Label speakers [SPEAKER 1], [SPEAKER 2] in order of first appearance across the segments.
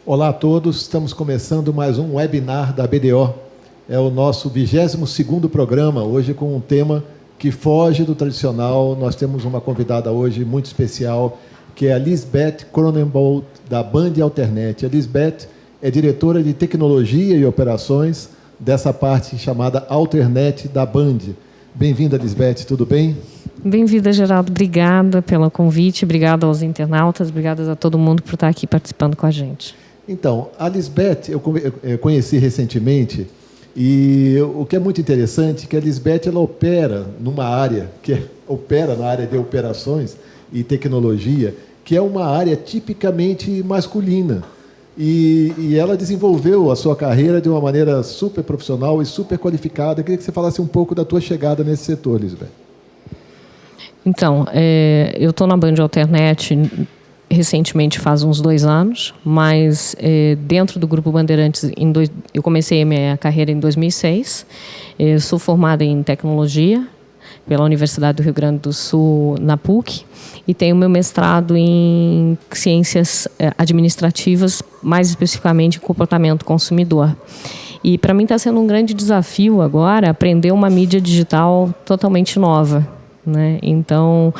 [SPEAKER 1] Olá a todos, estamos começando mais um webinar da BDO. É o nosso 22º programa, hoje com um tema que foge do tradicional. Nós temos uma convidada hoje muito especial, que é a Lisbeth Cronenbold, da Band Alternet. A Lisbeth é diretora de tecnologia e operações dessa parte chamada Alternet da Band. Bem-vinda, Lisbeth, tudo bem?
[SPEAKER 2] Bem-vinda, Geraldo. Obrigada pelo convite, obrigada aos internautas, obrigada a todo mundo por estar aqui participando com a gente.
[SPEAKER 1] Então, a Lisbeth eu conheci recentemente, e o que é muito interessante é que a Lisbeth ela opera numa área, opera na área de operações e tecnologia, que é uma área tipicamente masculina. E ela desenvolveu a sua carreira de uma maneira super profissional e super qualificada. Eu queria que você falasse um pouco da tua chegada nesse setor, Lisbeth.
[SPEAKER 2] Então, eu estou na Band Alternet recentemente, faz uns 2 anos, mas dentro do Grupo Bandeirantes, eu comecei a minha carreira em 2006. Sou formada em tecnologia pela Universidade do Rio Grande do Sul, na PUC, e tenho meu mestrado em ciências administrativas, mais especificamente em comportamento consumidor. E para mim está sendo um grande desafio agora aprender uma mídia digital totalmente nova, né? Então,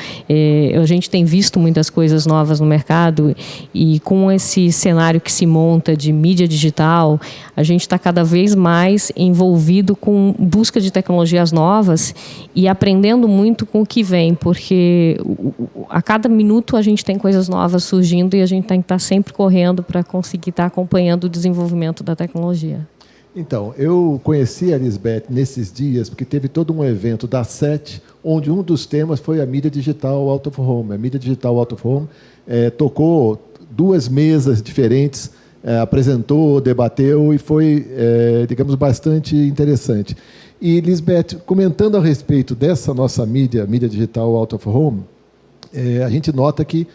[SPEAKER 2] a gente tem visto muitas coisas novas no mercado, e com esse cenário que se monta de mídia digital, a gente está cada vez mais envolvido com busca de tecnologias novas e aprendendo muito com o que vem, porque a cada minuto a gente tem coisas novas surgindo e a gente tem que estar sempre correndo para conseguir estar acompanhando o desenvolvimento da tecnologia.
[SPEAKER 1] Então, eu conheci a Lisbeth nesses dias, porque teve todo um evento da SET, onde um dos temas foi a mídia digital out of home. A mídia digital out of home tocou 2 mesas diferentes, apresentou, debateu e foi, digamos, bastante interessante. E, Lisbeth, comentando a respeito dessa nossa mídia digital out of home, a gente nota que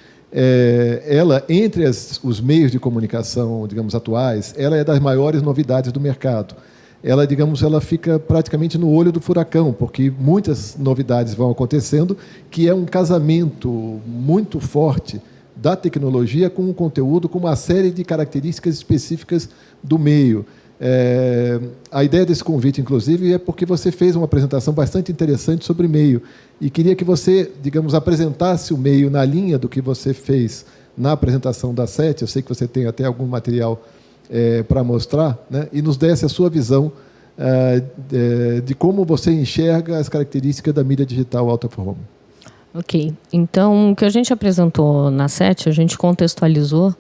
[SPEAKER 1] ela, entre os meios de comunicação, digamos, atuais, ela é das maiores novidades do mercado. Ela, digamos, ela fica praticamente no olho do furacão, porque muitas novidades vão acontecendo, que é um casamento muito forte da tecnologia com o conteúdo, com uma série de características específicas do meio. A ideia desse convite, inclusive, é porque você fez uma apresentação bastante interessante sobre meio, e queria que você, digamos, apresentasse o meio na linha do que você fez na apresentação da SET. Eu sei que você tem até algum material para mostrar, né? E nos desse a sua visão de como você enxerga as características da mídia digital out of home.
[SPEAKER 2] Ok. Então, o que a gente apresentou na SET, a gente contextualizou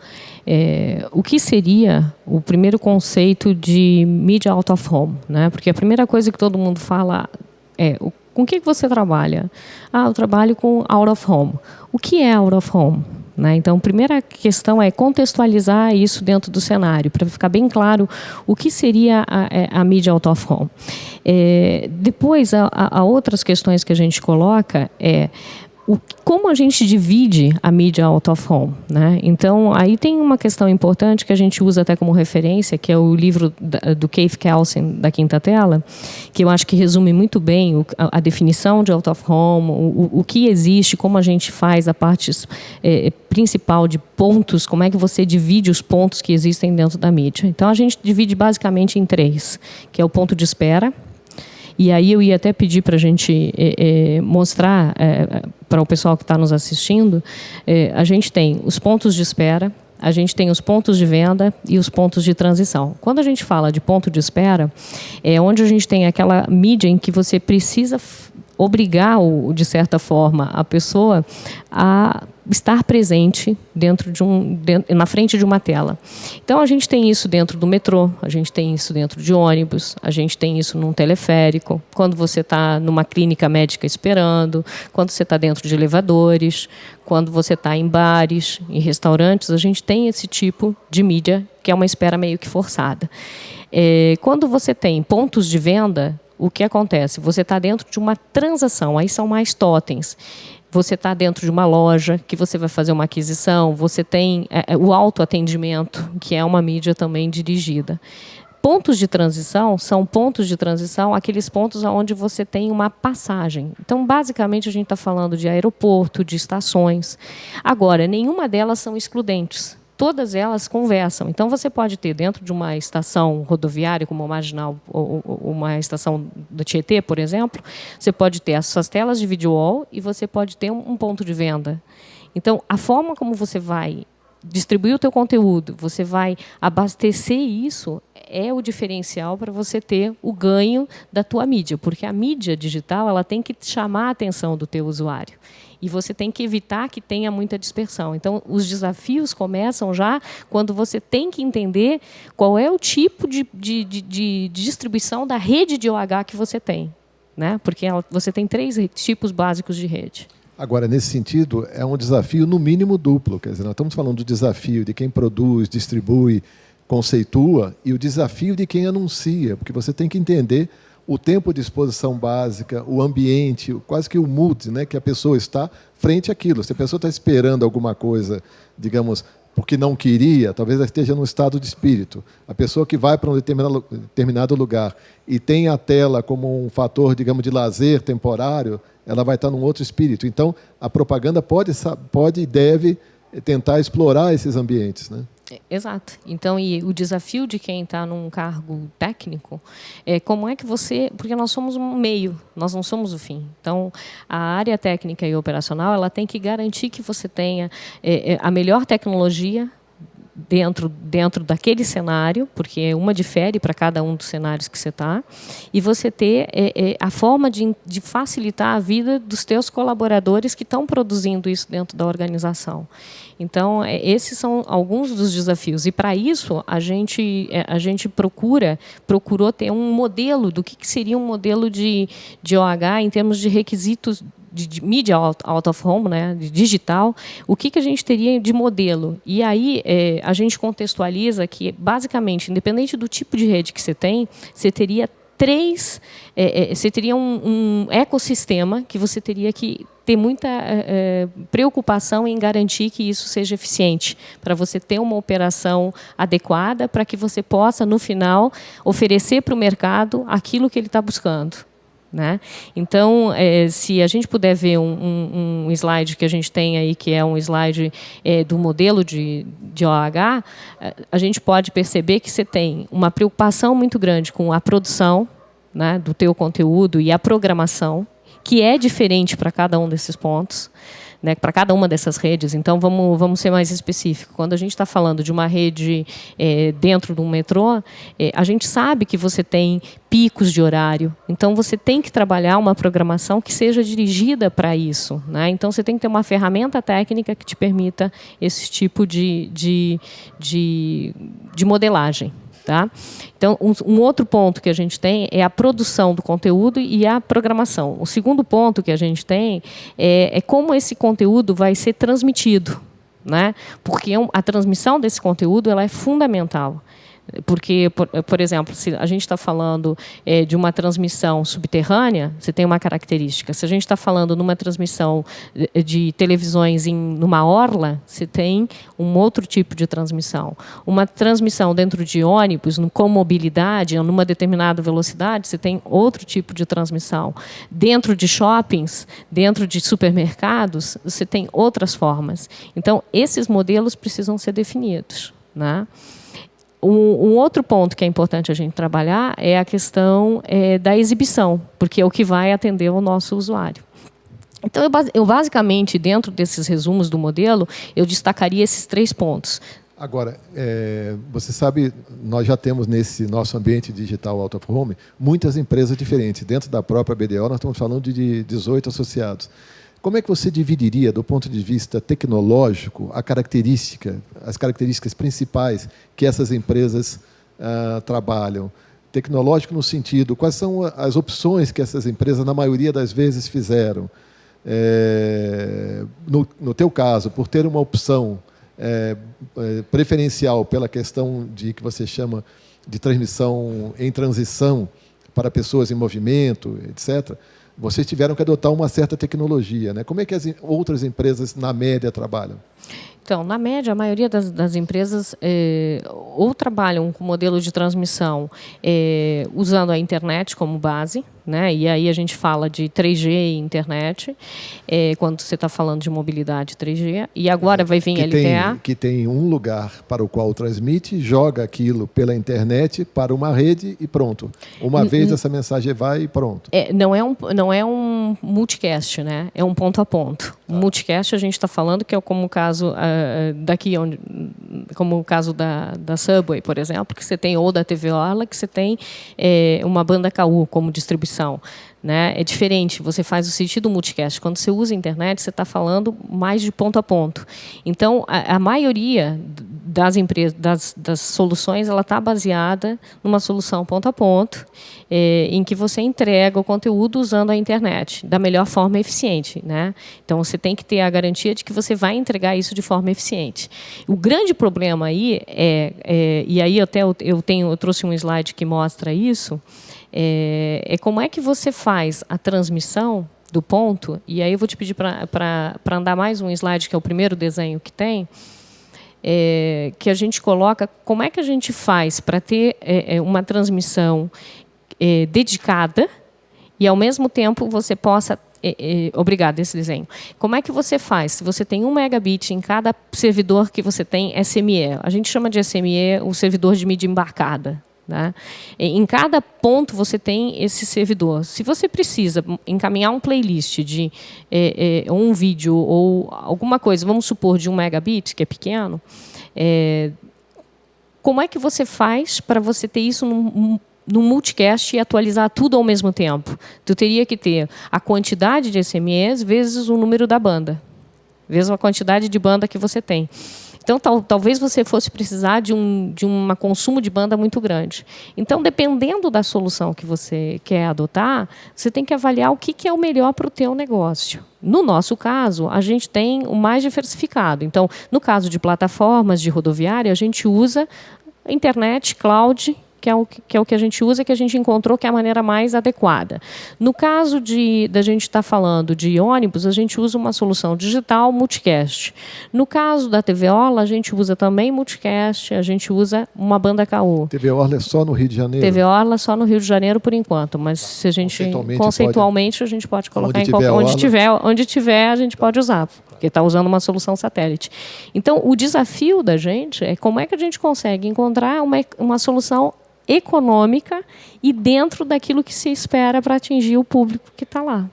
[SPEAKER 2] o que seria o primeiro conceito de mídia out of home, né? Porque a primeira coisa que todo mundo fala é: com o que você trabalha? Eu trabalho com out of home. O que é out of home? Né? Então, a primeira questão é contextualizar isso dentro do cenário, para ficar bem claro o que seria a mídia out of home. Depois, há outras questões que a gente coloca, como a gente divide a mídia out of home, né? Então, aí tem uma questão importante que a gente usa até como referência, que é o livro do Keith Kelsen, da Quinta Tela, que eu acho que resume muito bem a definição de out of home, o que existe, como a gente faz a parte principal de pontos, como é que você divide os pontos que existem dentro da mídia. Então, a gente divide basicamente em 3, que é o ponto de espera. E aí eu ia até pedir para a gente mostrar para o pessoal que está nos assistindo. A gente tem os pontos de espera, a gente tem os pontos de venda e os pontos de transição. Quando a gente fala de ponto de espera, é onde a gente tem aquela mídia em que você precisa obrigar, de certa forma, a pessoa a estar presente na frente de uma tela. Então, a gente tem isso dentro do metrô, a gente tem isso dentro de ônibus, a gente tem isso num teleférico, quando você está numa clínica médica esperando, quando você está dentro de elevadores, quando você está em bares, em restaurantes, a gente tem esse tipo de mídia, que é uma espera meio que forçada. Quando você tem pontos de venda, o que acontece? Você está dentro de uma transação, aí são mais totens. Você está dentro de uma loja, que você vai fazer uma aquisição, você tem o autoatendimento, que é uma mídia também dirigida. Pontos de transição são pontos de transição, aqueles pontos onde você tem uma passagem. Então, basicamente, a gente está falando de aeroporto, de estações. Agora, nenhuma delas são excludentes. todas elas conversam. Então, você pode ter dentro de uma estação rodoviária, como a Marginal, ou uma estação do Tietê, por exemplo, você pode ter as suas telas de video wall e você pode ter um ponto de venda. Então, a forma como você vai distribuir o teu conteúdo, você vai abastecer isso, é o diferencial para você ter o ganho da tua mídia, porque a mídia digital ela tem que chamar a atenção do teu usuário. E você tem que evitar que tenha muita dispersão. Então, os desafios começam já quando você tem que entender qual é o tipo de distribuição da rede de OH que você tem, né? Porque você tem 3 tipos básicos de rede.
[SPEAKER 1] Agora, nesse sentido, é um desafio, no mínimo, duplo. Quer dizer, nós estamos falando do desafio de quem produz, distribui, conceitua, e o desafio de quem anuncia, porque você tem que entender o tempo de exposição básica, o ambiente, quase que o mood, né, que a pessoa está frente àquilo. Se a pessoa está esperando alguma coisa, digamos, porque não queria, talvez ela esteja num estado de espírito. A pessoa que vai para um determinado lugar e tem a tela como um fator, digamos, de lazer temporário, ela vai estar num outro espírito. Então, a propaganda pode e deve tentar explorar esses ambientes, né?
[SPEAKER 2] Exato. Então, e o desafio de quem está num cargo técnico é como é que você... Porque nós somos um meio, nós não somos o fim. Então, a área técnica e operacional ela tem que garantir que você tenha a melhor tecnologia dentro daquele cenário, porque uma difere para cada um dos cenários que você está, e você ter a forma de facilitar a vida dos teus colaboradores que estão produzindo isso dentro da organização. Então, esses são alguns dos desafios. E, para isso, a gente procurou ter um modelo do que seria um modelo de OH em termos de requisitos de mídia out of home, né, de digital, o que a gente teria de modelo. E aí a gente contextualiza que, basicamente, independente do tipo de rede que você tem, você teria você teria um ecossistema que você teria que ter muita preocupação em garantir que isso seja eficiente, para você ter uma operação adequada, para que você possa, no final, oferecer para o mercado aquilo que ele está buscando. Né? Então, se a gente puder ver um slide que a gente tem aí, que é um slide do modelo de OH, a gente pode perceber que você tem uma preocupação muito grande com a produção, né, do teu conteúdo e a programação, que é diferente para cada um desses pontos, né, para cada uma dessas redes. Então, vamos ser mais específicos. Quando a gente está falando de uma rede dentro de um metrô, a gente sabe que você tem picos de horário. Então, você tem que trabalhar uma programação que seja dirigida para isso, né? Então, você tem que ter uma ferramenta técnica que te permita esse tipo de modelagem. Tá? Então, um outro ponto que a gente tem é a produção do conteúdo e a programação. O segundo ponto que a gente tem é como esse conteúdo vai ser transmitido, né? Porque a transmissão desse conteúdo ela é fundamental. Porque, por exemplo, se a gente está falando de uma transmissão subterrânea, você tem uma característica. Se a gente está falando numa transmissão de televisões numa orla, você tem um outro tipo de transmissão. Uma transmissão dentro de ônibus, com mobilidade, numa determinada velocidade, você tem outro tipo de transmissão. Dentro de shoppings, dentro de supermercados, você tem outras formas. Então, esses modelos precisam ser definidos, né? Um outro ponto que é importante a gente trabalhar é a questão da exibição, porque é o que vai atender o nosso usuário. Então, eu basicamente, dentro desses resumos do modelo, eu destacaria esses 3 pontos.
[SPEAKER 1] Agora, você sabe, nós já temos nesse nosso ambiente digital out of home muitas empresas diferentes. Dentro da própria BDO, nós estamos falando de 18 associados. Como é que você dividiria, do ponto de vista tecnológico, as características principais que essas empresas trabalham? Tecnológico no sentido, quais são as opções que essas empresas, na maioria das vezes, fizeram? No teu caso, por ter uma opção preferencial pela questão de que você chama de transmissão em transição para pessoas em movimento, etc., vocês tiveram que adotar uma certa tecnologia, né? Como é que as outras empresas, na média, trabalham?
[SPEAKER 2] Então, na média, a maioria das empresas ou trabalham com modelo de transmissão usando a internet como base, né? E aí a gente fala de 3G e internet, quando você está falando de mobilidade 3G, e agora vai vir LTE.
[SPEAKER 1] Que tem um lugar para o qual transmite, joga aquilo pela internet para uma rede e pronto. Uma vez essa mensagem vai e pronto.
[SPEAKER 2] Não é um multicast, né? É um ponto a ponto. O multicast a gente está falando que é como o caso como o caso da Subway, por exemplo, que você tem, ou da TV Orla, que você tem uma banda KU como distribuição. Né? É diferente, você faz o sentido multicast. Quando você usa a internet, você está falando mais de ponto a ponto. Então, a maioria das empresas, das soluções, ela está baseada numa solução ponto a ponto, em que você entrega o conteúdo usando a internet da melhor forma eficiente. Né? Então, você tem que ter a garantia de que você vai entregar isso de forma eficiente. O grande problema aí e aí eu trouxe um slide que mostra isso, como é que você faz a transmissão do ponto, e aí eu vou te pedir para andar mais um slide, que é o primeiro desenho que tem, que a gente coloca como é que a gente faz para ter uma transmissão dedicada e, ao mesmo tempo, você possa... Obrigada, esse desenho. Como é que você faz? Se você tem 1 megabit em cada servidor que você tem SME, a gente chama de SME o servidor de mídia embarcada. Né? Em cada ponto você tem esse servidor. Se você precisa encaminhar um playlist de um vídeo ou alguma coisa, vamos supor de 1 megabit, que é pequeno, como é que você faz para você ter isso num multicast e atualizar tudo ao mesmo tempo? Tu teria que ter a quantidade de SMEs vezes o número da banda, vezes a quantidade de banda que você tem. Então, talvez você fosse precisar de um consumo de banda muito grande. Então, dependendo da solução que você quer adotar, você tem que avaliar o que é o melhor para o teu negócio. No nosso caso, a gente tem o mais diversificado. Então, no caso de plataformas de rodoviária, a gente usa internet, cloud, que é o que a gente usa, que a gente encontrou que é a maneira mais adequada. No caso da gente estar falando de ônibus, a gente usa uma solução digital multicast. No caso da TV Orla, a gente usa também multicast, a gente usa uma banda KU.
[SPEAKER 1] TV Orla é só no Rio de Janeiro?
[SPEAKER 2] TV Orla só no Rio de Janeiro, por enquanto, mas se a gente conceitualmente a gente pode colocar onde tiver, a gente pode usar, porque está usando uma solução satélite. Então, o desafio da gente é como é que a gente consegue encontrar uma solução econômica e dentro daquilo que se espera para atingir o público que está lá.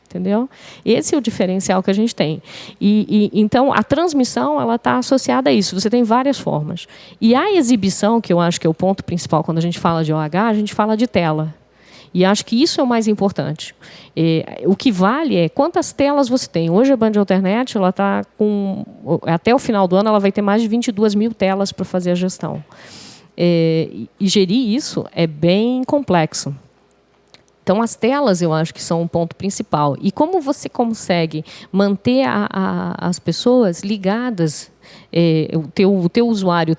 [SPEAKER 2] Entendeu? Esse é o diferencial que a gente tem. Então, a transmissão ela está associada a isso. Você tem várias formas. E a exibição, que eu acho que é o ponto principal quando a gente fala de OH, a gente fala de tela. E acho que isso é o mais importante. O que vale é quantas telas você tem. Hoje a Band Alternet, ela está com... Até o final do ano, ela vai ter mais de 22 mil telas para fazer a gestão. E gerir isso é bem complexo. Então, as telas, eu acho que são um ponto principal. E como você consegue manter as pessoas ligadas, o teu usuário,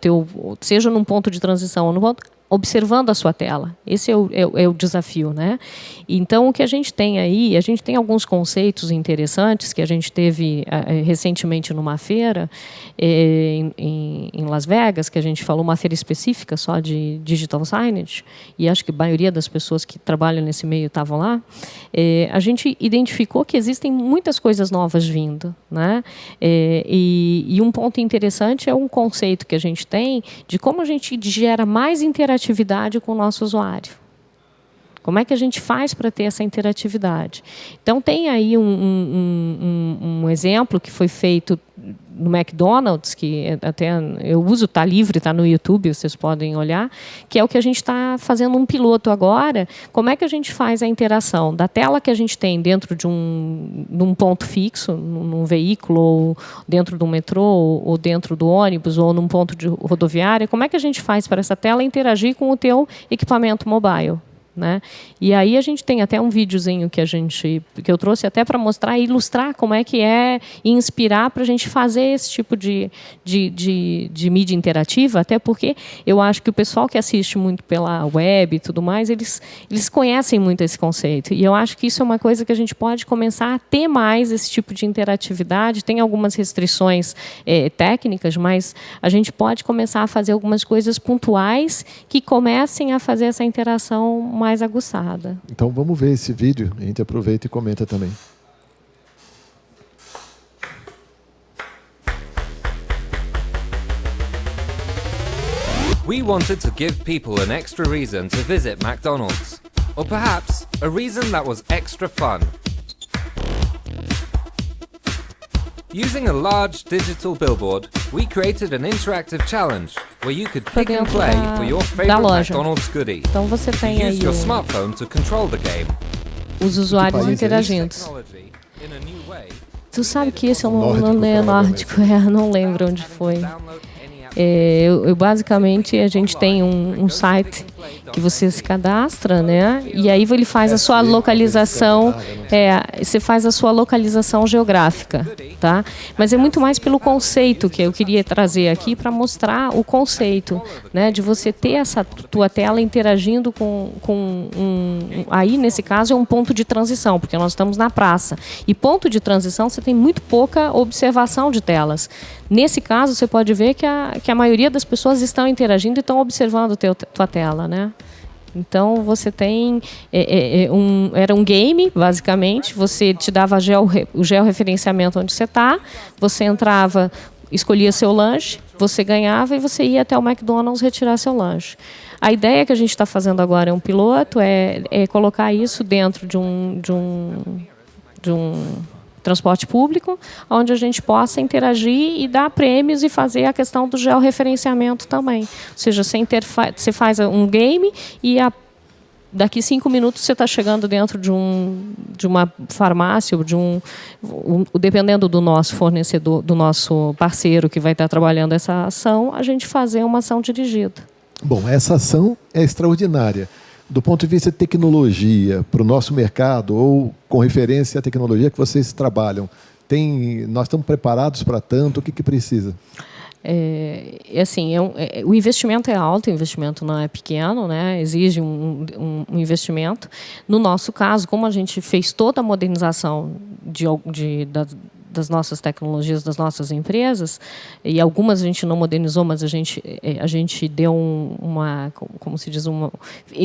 [SPEAKER 2] seja num ponto de transição ou no ponto, observando a sua tela. Esse é o desafio. Né? Então, o que a gente tem aí, a gente tem alguns conceitos interessantes que a gente teve recentemente numa feira em Las Vegas, que a gente falou, uma feira específica só de digital signage, e acho que a maioria das pessoas que trabalham nesse meio estavam lá. A gente identificou que existem muitas coisas novas vindo. Né? E um ponto interessante é um conceito que a gente tem de como a gente gera mais interatividade com o nosso usuário. Como é que a gente faz para ter essa interatividade? Então, tem aí um exemplo que foi feito no McDonald's, que até eu uso, está livre, está no YouTube, vocês podem olhar, que é o que a gente está fazendo um piloto agora. Como é que a gente faz a interação da tela que a gente tem dentro de um ponto fixo, num veículo, ou dentro do metrô, ou dentro do ônibus, ou num ponto de rodoviária? Como é que a gente faz para essa tela interagir com o teu equipamento mobile? Né? E aí a gente tem até um videozinho que eu trouxe até para mostrar e ilustrar como é que e inspirar para a gente fazer esse tipo de mídia interativa, até porque eu acho que o pessoal que assiste muito pela web e tudo mais, eles conhecem muito esse conceito. E eu acho que isso é uma coisa que a gente pode começar a ter mais esse tipo de interatividade. Tem algumas restrições técnicas, mas a gente pode começar a fazer algumas coisas pontuais que comecem a fazer essa interação mais aguçada.
[SPEAKER 1] Então vamos ver esse vídeo, a gente aproveita e comenta também.
[SPEAKER 3] We wanted to give people an extra reason to visit McDonald's. Or perhaps a reason that was extra fun. Using a large digital billboard, we created an interactive challenge where you could pick and play for your favorite McDonald's goodie.
[SPEAKER 2] Então você tem aí
[SPEAKER 3] Use your smartphone to control the game.
[SPEAKER 2] os usuários interagindo. Tu sabe que esse eu não é nórdico, não lembro onde foi. Basicamente a gente tem um site que você se cadastra, né? E aí ele faz a sua localização, você faz a sua localização geográfica, tá? Mas é muito mais pelo conceito que eu queria trazer aqui para mostrar o conceito, né? De você ter essa tua tela interagindo aí nesse caso é um ponto de transição, porque nós estamos na praça. E ponto de transição você tem muito pouca observação de telas. Nesse caso, você pode ver que a maioria das pessoas estão interagindo e estão observando tua tela, né? Então, você tem... era um game, basicamente. Você te dava o georreferenciamento onde você está. Você entrava, escolhia seu lanche, você ganhava e você ia até o McDonald's retirar seu lanche. A ideia que a gente está fazendo agora é um piloto, é colocar isso dentro de um transporte público, onde a gente possa interagir e dar prêmios e fazer a questão do georreferenciamento também. Ou seja, você faz um game e daqui 5 minutos você está chegando dentro de uma farmácia, ou dependendo do nosso fornecedor, do nosso parceiro que vai estar trabalhando essa ação, a gente fazer uma ação dirigida. Bom,
[SPEAKER 1] essa ação é extraordinária. Do ponto de vista de tecnologia, para o nosso mercado, ou com referência à tecnologia que vocês trabalham, nós estamos preparados para tanto? O que precisa?
[SPEAKER 2] O investimento é alto, o investimento não é pequeno, né? Exige um investimento. No nosso caso, como a gente fez toda a modernização das nossas tecnologias, das nossas empresas, e algumas a gente não modernizou, mas a gente deu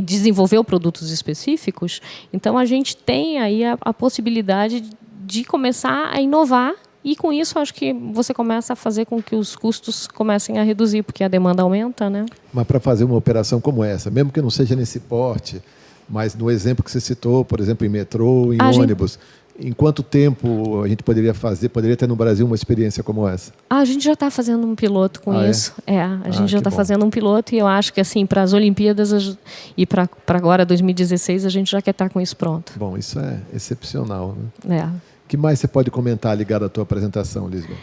[SPEAKER 2] desenvolveu produtos específicos. Então a gente tem aí a possibilidade de começar a inovar, e com isso acho que você começa a fazer com que os custos comecem a reduzir, porque a demanda aumenta, né?
[SPEAKER 1] Mas para fazer uma operação como essa, mesmo que não seja nesse porte, mas no exemplo que você citou, por exemplo, em metrô, em ônibus, em quanto tempo a gente poderia ter no Brasil uma experiência como essa?
[SPEAKER 2] A gente já está fazendo um piloto com isso. A gente já está fazendo um piloto, e eu acho que assim, para as Olimpíadas e para agora 2016 a gente já quer estar com isso pronto.
[SPEAKER 1] Bom, isso é excepcional, né? O que mais você pode comentar ligado à tua apresentação, Lisbeth?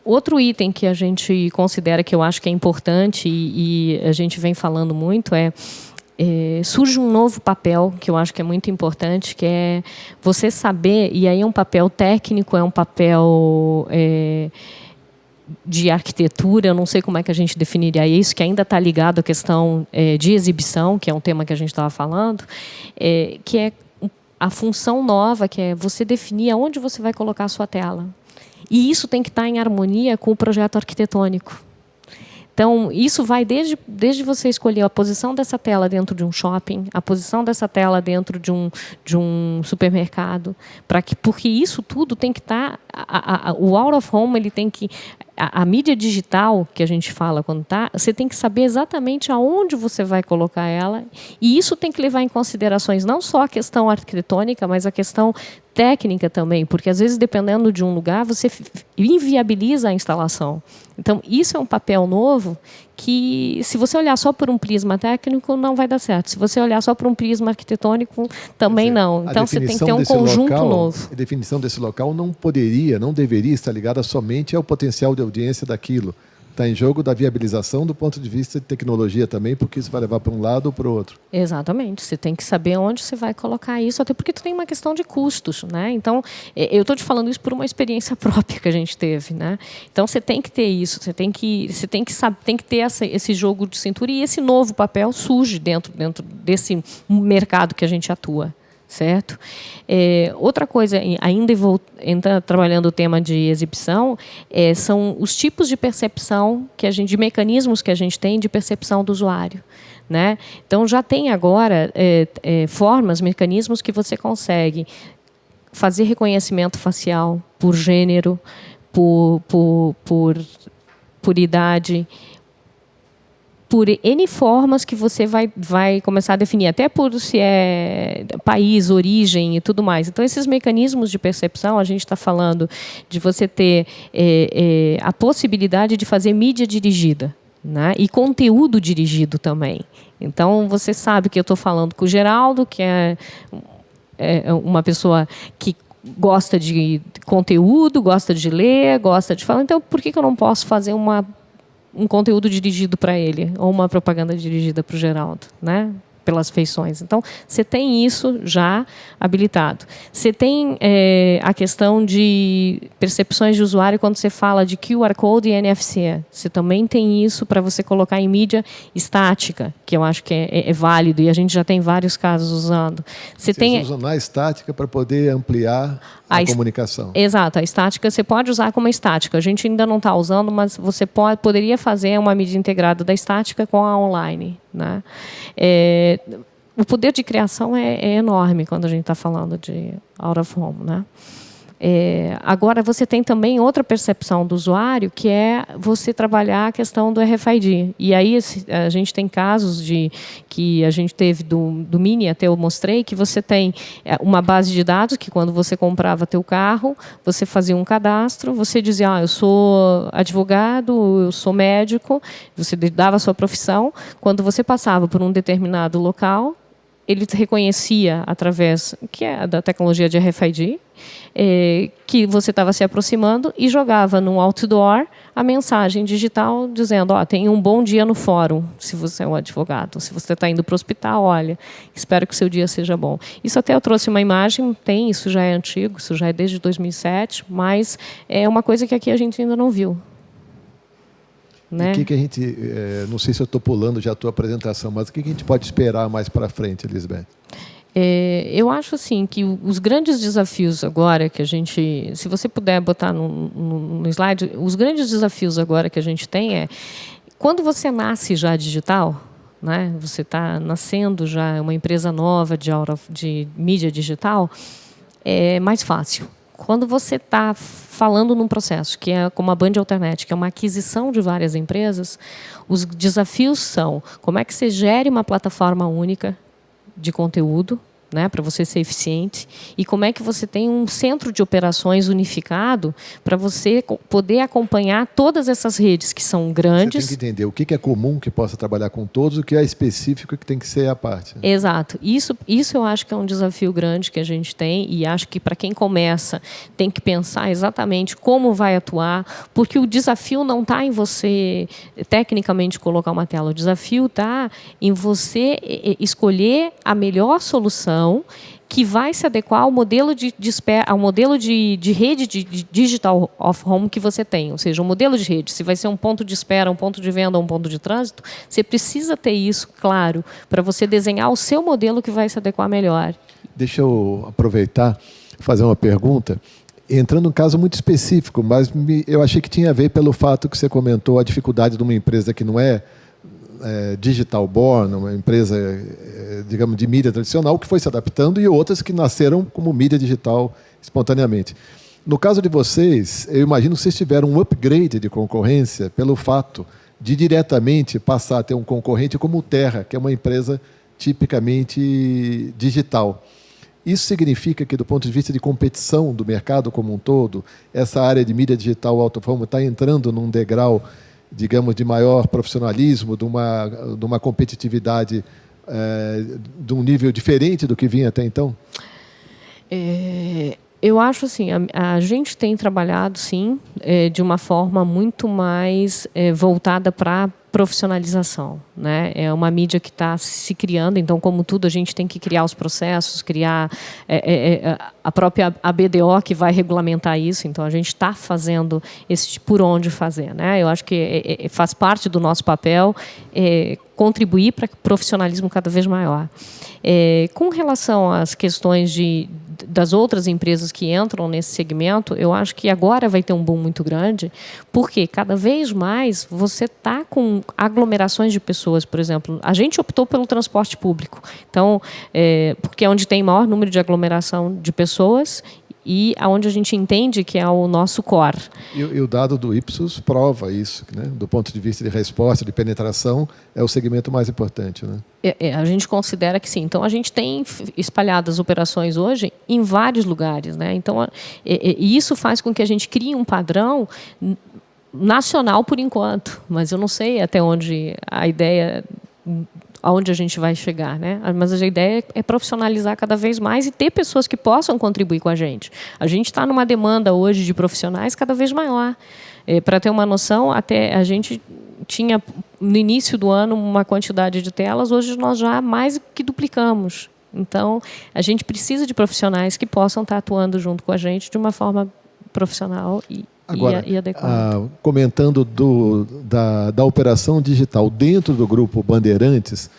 [SPEAKER 2] Outro item que a gente considera que eu acho que é importante e a gente vem falando muito surge um novo papel que eu acho que é muito importante, que é você saber, e aí é um papel técnico, é um papel de arquitetura, eu não sei como é que a gente definiria isso, que ainda está ligado à questão de exibição, que é um tema que a gente estava falando, que é a função nova, que é você definir aonde você vai colocar a sua tela. E isso tem que estar em harmonia com o projeto arquitetônico. Então, isso vai desde você escolher a posição dessa tela dentro de um shopping, a posição dessa tela dentro de um supermercado, porque isso tudo tem que estar... o out of home, ele tem que... A mídia digital, que a gente fala quando você tem que saber exatamente aonde você vai colocar ela, e isso tem que levar em considerações não só a questão arquitetônica, mas a questão técnica também, porque às vezes, dependendo de um lugar, você inviabiliza a instalação. Então, isso é um papel novo que, se você olhar só por um prisma técnico, não vai dar certo. Se você olhar só por um prisma arquitetônico, também não. Então, você tem que ter um conjunto novo.
[SPEAKER 1] A definição desse local não deveria estar ligada somente ao potencial de audiência daquilo. Está em jogo da viabilização do ponto de vista de tecnologia também, porque isso vai levar para um lado ou para o outro.
[SPEAKER 2] Exatamente. Você tem que saber onde você vai colocar isso, até porque tu tem uma questão de custos, né? Então, eu estou te falando isso por uma experiência própria que a gente teve, né? Então, você tem que ter isso, você tem que ter esse jogo de cintura, e esse novo papel surge dentro desse mercado que a gente atua. Certo? Outra coisa, ainda trabalhando o tema de exibição, são os tipos de percepção de mecanismos que a gente tem de percepção do usuário. né? Então, já tem agora formas, mecanismos que você consegue fazer reconhecimento facial por gênero, por idade, por N formas que você vai começar a definir, até por se é país, origem e tudo mais. Então, esses mecanismos de percepção, a gente está falando de você ter a possibilidade de fazer mídia dirigida, né? E conteúdo dirigido também. Então, você sabe que eu estou falando com o Geraldo, que é uma pessoa que gosta de conteúdo, gosta de ler, gosta de falar. Então, por que eu não posso fazer um conteúdo dirigido para ele ou uma propaganda dirigida para o Geraldo, né? Pelas feições. Então, você tem isso já habilitado. Você tem a questão de percepções de usuário quando você fala de QR Code e NFC. Você também tem isso para você colocar em mídia estática, que eu acho que é válido, e a gente já tem vários casos usando.
[SPEAKER 1] Vocês usam na estática para poder ampliar a comunicação.
[SPEAKER 2] Exato. A estática você pode usar como estática. A gente ainda não está usando, mas você poderia fazer uma mídia integrada da estática com a online, né? O poder de criação é enorme quando a gente está falando de out of home, né? Agora, você tem também outra percepção do usuário, que é você trabalhar a questão do RFID. E aí a gente tem casos que a gente teve do Mini, até eu mostrei, que você tem uma base de dados que, quando você comprava teu carro, você fazia um cadastro, você dizia, eu sou advogado, eu sou médico, você dava a sua profissão. Quando você passava por um determinado local, ele reconhecia, através da tecnologia de RFID, que você estava se aproximando, e jogava no outdoor a mensagem digital dizendo, tenha um bom dia no fórum, se você é um advogado. Se você está indo para o hospital, olha, espero que o seu dia seja bom. Isso até eu trouxe uma imagem, isso já é antigo, isso já é desde 2007, mas é uma coisa que aqui a gente ainda não viu. Né?
[SPEAKER 1] O que a gente, não sei se eu estou pulando já a tua apresentação, mas o que a gente pode esperar mais para frente, Elisabeth?
[SPEAKER 2] Eu acho assim que os grandes desafios agora que a gente, se você puder botar no slide, os grandes desafios agora que a gente tem quando você nasce já digital, né? Você está nascendo já uma empresa nova de mídia digital, é mais fácil. Quando você está falando num processo que é como a Band Alternet, que é uma aquisição de várias empresas, os desafios são como é que você gere uma plataforma única de conteúdo, né, para você ser eficiente, e como é que você tem um centro de operações unificado para você poder acompanhar todas essas redes que são grandes.
[SPEAKER 1] Você tem que entender o que é comum que possa trabalhar com todos, o que é específico que tem que ser a parte.
[SPEAKER 2] Exato. Isso eu acho que é um desafio grande que a gente tem, e acho que para quem começa tem que pensar exatamente como vai atuar, porque o desafio não está em você tecnicamente colocar uma tela, o desafio está em você escolher a melhor solução que vai se adequar ao modelo ao modelo de rede de digital of home que você tem. Ou seja, o modelo de rede, se vai ser um ponto de espera, um ponto de venda, um ponto de trânsito, você precisa ter isso claro para você desenhar o seu modelo que vai se adequar melhor.
[SPEAKER 1] Deixa eu aproveitar e fazer uma pergunta. Entrando num caso muito específico, mas eu achei que tinha a ver pelo fato que você comentou a dificuldade de uma empresa que não é digital born, uma empresa, digamos, de mídia tradicional, que foi se adaptando, e outras que nasceram como mídia digital espontaneamente. No caso de vocês, eu imagino que vocês tiveram um upgrade de concorrência pelo fato de diretamente passar a ter um concorrente como o Terra, que é uma empresa tipicamente digital. Isso significa que, do ponto de vista de competição do mercado como um todo, essa área de mídia digital out of home está entrando num degrau, digamos, de maior profissionalismo, de uma competitividade de um nível diferente do que vinha até então?
[SPEAKER 2] Eu acho assim, a gente tem trabalhado, sim, de uma forma muito mais voltada para a profissionalização, né? É uma mídia que está se criando, então, como tudo, a gente tem que criar os processos, criar a própria ABDO que vai regulamentar isso, então a gente está fazendo por onde fazer, né? Eu acho que faz parte do nosso papel contribuir para o profissionalismo cada vez maior. Com relação às questões das outras empresas que entram nesse segmento, eu acho que agora vai ter um boom muito grande, porque cada vez mais você está com com aglomerações de pessoas, por exemplo. A gente optou pelo transporte público, então, porque é onde tem maior número de aglomeração de pessoas e aonde a gente entende que é o nosso core.
[SPEAKER 1] E o dado do Ipsos prova isso, né? Do ponto de vista de resposta, de penetração, é o segmento mais importante, né?
[SPEAKER 2] A gente considera que sim. Então, a gente tem espalhado as operações hoje em vários lugares, né? Então, e isso faz com que a gente crie um padrão nacional por enquanto, mas eu não sei até onde a ideia... aonde a gente vai chegar, né? Mas a ideia é profissionalizar cada vez mais e ter pessoas que possam contribuir com a gente. A gente está numa demanda hoje de profissionais cada vez maior. Para ter uma noção, até a gente tinha no início do ano uma quantidade de telas, hoje nós já mais que duplicamos. Então, a gente precisa de profissionais que possam estar atuando junto com a gente de uma forma profissional
[SPEAKER 1] Agora,
[SPEAKER 2] e adequada.
[SPEAKER 1] Comentando da operação digital dentro do Grupo Bandeirantes,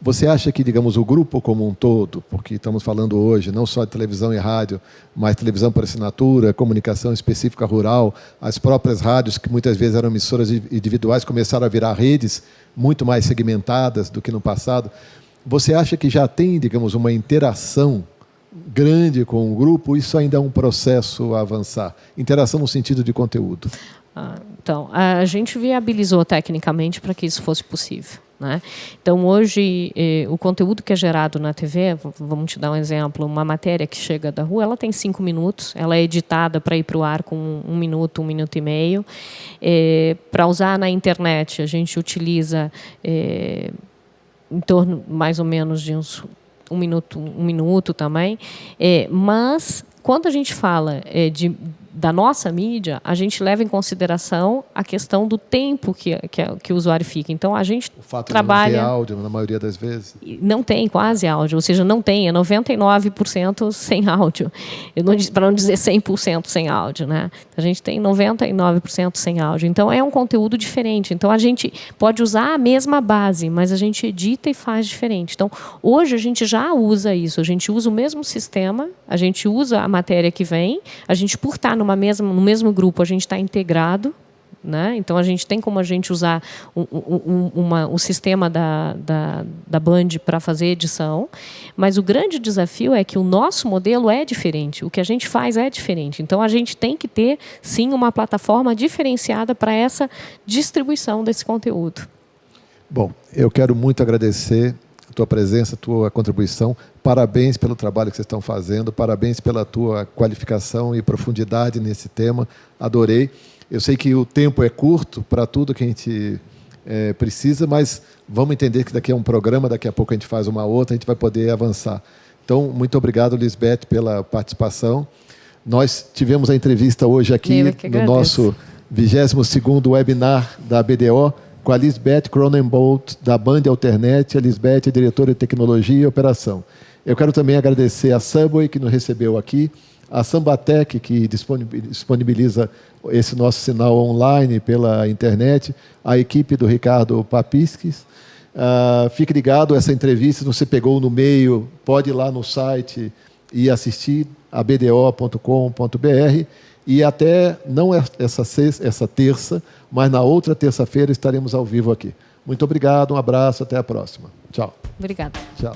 [SPEAKER 1] você acha que, digamos, o grupo como um todo, porque estamos falando hoje não só de televisão e rádio, mas televisão por assinatura, comunicação específica rural, as próprias rádios, que muitas vezes eram emissoras individuais, começaram a virar redes muito mais segmentadas do que no passado. Você acha que já tem, digamos, uma interação grande com o grupo? Isso ainda é um processo a avançar? Interação no sentido de conteúdo.
[SPEAKER 2] Então, a gente viabilizou tecnicamente para que isso fosse possível, né? Então, hoje, o conteúdo que é gerado na TV, vamos te dar um exemplo, uma matéria que chega da rua, ela tem 5 minutos, ela é editada para ir para o ar com 1 minuto, 1 minuto e meio. Para usar na internet, a gente utiliza em torno, mais ou menos, de uns 1 minuto também. Mas, quando a gente fala da nossa mídia, a gente leva em consideração a questão do tempo que o usuário fica. Então, a gente
[SPEAKER 1] o fato
[SPEAKER 2] trabalha...
[SPEAKER 1] de não ter áudio, na maioria das vezes.
[SPEAKER 2] Não tem quase áudio, ou seja, não tem, é 99% sem áudio. Para não dizer 100% sem áudio, né? A gente tem 99% sem áudio. Então, é um conteúdo diferente. Então, a gente pode usar a mesma base, mas a gente edita e faz diferente. Então, hoje, a gente já usa isso. A gente usa o mesmo sistema, a gente usa a matéria que vem, a gente, por estar no mesmo grupo, a gente está integrado, né? Então, a gente tem como a gente usar o sistema da Band para fazer edição, mas o grande desafio é que o nosso modelo é diferente, o que a gente faz é diferente. Então, a gente tem que ter, sim, uma plataforma diferenciada para essa distribuição desse conteúdo.
[SPEAKER 1] Bom, eu quero muito agradecer a tua presença, a tua contribuição. Parabéns pelo trabalho que vocês estão fazendo, parabéns pela tua qualificação e profundidade nesse tema. Adorei. Eu sei que o tempo é curto para tudo que a gente precisa, mas vamos entender que daqui a um programa, daqui a pouco a gente faz uma outra, a gente vai poder avançar. Então, muito obrigado, Lisbeth, pela participação. Nós tivemos a entrevista hoje aqui no nosso 22º webinar da BDO, com a Lisbeth Cronenbolt, da Band Alternet. A Lisbeth é diretora de tecnologia e operação. Eu quero também agradecer a Subway, que nos recebeu aqui, a Sambatec, que disponibiliza esse nosso sinal online pela internet, a equipe do Ricardo Papisques. Fique ligado, essa entrevista, se você pegou no meio, pode ir lá no site e assistir a bdo.com.br. E até, não essa terça, mas na outra terça-feira estaremos ao vivo aqui. Muito obrigado, um abraço, até a próxima. Tchau.
[SPEAKER 2] Obrigada.
[SPEAKER 1] Tchau.